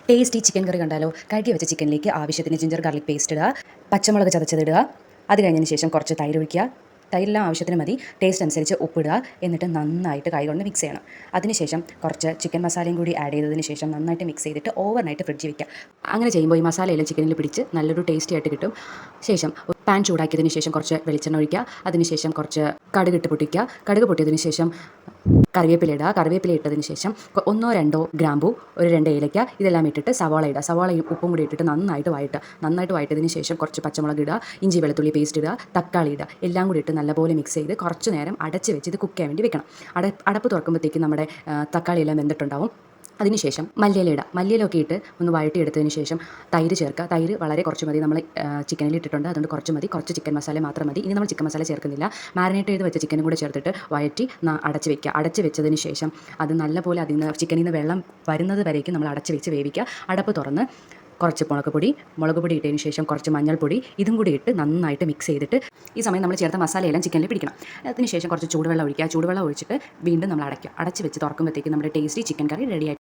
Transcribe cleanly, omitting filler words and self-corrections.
Tasty chicken കറി കണ്ടാലോ? കഴുകി വെച്ച ചിക്കനിലേക്ക് ആവശ്യത്തിന് ജിഞ്ചർ ഗാർലിക് പേസ്റ്റ് ഇടുക, പച്ചമുളക് ചതച്ചതിടുക. അത് കഴിഞ്ഞതിന് ശേഷം കുറച്ച് തൈര് ഒഴിക്കുക. തൈരെല്ലാം ആവശ്യത്തിന് മതി. ടേസ്റ്റ് അനുസരിച്ച് ഉപ്പിടുക. എന്നിട്ട് നന്നായിട്ട് കൈ കൊണ്ട് മിക്സ് ചെയ്യണം. അതിനുശേഷം കുറച്ച് ചിക്കൻ മസാലയും കൂടി ആഡ് ചെയ്തതിന് ശേഷം നന്നായിട്ട് മിക്സ് ചെയ്തിട്ട് ഓവർനൈറ്റ് ഫ്രിഡ്ജിൽ വയ്ക്കുക. അങ്ങനെ ചെയ്യുമ്പോൾ ഈ മസാലയെല്ലാം ചിക്കനിൽ പിടിച്ച് നല്ലൊരു ടേസ്റ്റി ആയിട്ട് കിട്ടും. ശേഷം പാൻ ചൂടാക്കിയതിന് ശേഷം കുറച്ച് വെളിച്ചെണ്ണ ഒഴിക്കുക. അതിനുശേഷം കുറച്ച് കടുക് ഇട്ട് പൊട്ടിക്കുക. കടുക് പൊട്ടിയതിന് ശേഷം കറിവേപ്പില ഇടുക. കറിവേപ്പില ഇട്ടതിന് ശേഷം ഒന്നോ രണ്ടോ ഗ്രാമ്പൂ, ഒരു 2 ഏലയ്ക്ക ഇതെല്ലാം ഇട്ടിട്ട് സവാള ഇടുക. സവാളയും ഉപ്പും കൂടി ഇട്ടിട്ട് നന്നായിട്ട് വഴറ്റതിന് ശേഷം കുറച്ച് പച്ചമുളക് ഇടുക, ഇഞ്ചി വെളുത്തുള്ളി പേസ്റ്റ് ഇടുക, തക്കാളി ഇടുക. എല്ലാം കൂടി ഇട്ട് നല്ലപോലെ മിക്സ് ചെയ്ത് കുറച്ച് നേരം അടച്ച് വെച്ച് ഇത് കുക്ക് ചെയ്യാൻ വേണ്ടി വെക്കണം. അടപ്പ് തുറക്കുമ്പോഴത്തേക്കും നമ്മുടെ തക്കാളി എല്ലാം വെന്തിട്ടുണ്ടാവും. അതിനുശേഷം മല്ലിയില ഇടുക. മല്ലിയിലൊക്കെ ഇട്ട് ഒന്ന് വഴറ്റിയെടുത്തതിന് ശേഷം തൈര് ചേർക്കുക. തൈര് വളരെ കുറച്ച് മതി. നമ്മൾ ചിക്കനിൽ ഇട്ടിട്ടുണ്ട്, അതുകൊണ്ട് കുറച്ച് മതി. കുറച്ച് ചിക്കൻ മസാല മാത്രം മതി. ഇനി നമ്മൾ ചിക്കൻ മസാല ചേർക്കുന്നില്ല. മാരിനേറ്റ് ചെയ്ത് വെച്ച ചിക്കനും കൂടെ ചേർത്തിട്ട് വഴറ്റി അടച്ച് വെക്കുക. അടച്ച് വെച്ചതിന് ശേഷം അത് നല്ലപോലെ ചിക്കനിൽ നിന്ന് വെള്ളം വരുന്നത് വരേക്കും നമ്മൾ അടച്ച് വെച്ച് വേവിക്കുക. അടപ്പ് തുറന്ന് കുറച്ച് മുളക് പൊടി ഇട്ടതിന് ശേഷം കുറച്ച് മഞ്ഞൾപ്പൊടി ഇതും കൂടി ഇട്ട് നന്നായിട്ട് മിക്സ് ചെയ്തിട്ട് ഈ സമയം നമ്മൾ ചേർത്ത മസാലയെല്ലാം ചിക്കനിൽ പിടിക്കണം. അതിന് ശേഷം കുറച്ച് ചൂടുവെള്ളം ഒഴിക്കുക. ചൂടുവെള്ളം ഒഴിച്ചിട്ട് വീണ്ടും നമ്മൾ അടയ്ക്കുക. അടച്ച് വെച്ച് തുറക്കുമ്പോഴത്തേക്കും നമ്മുടെ ടേസ്റ്റി ചിക്കൻ കറി റെഡിയായി.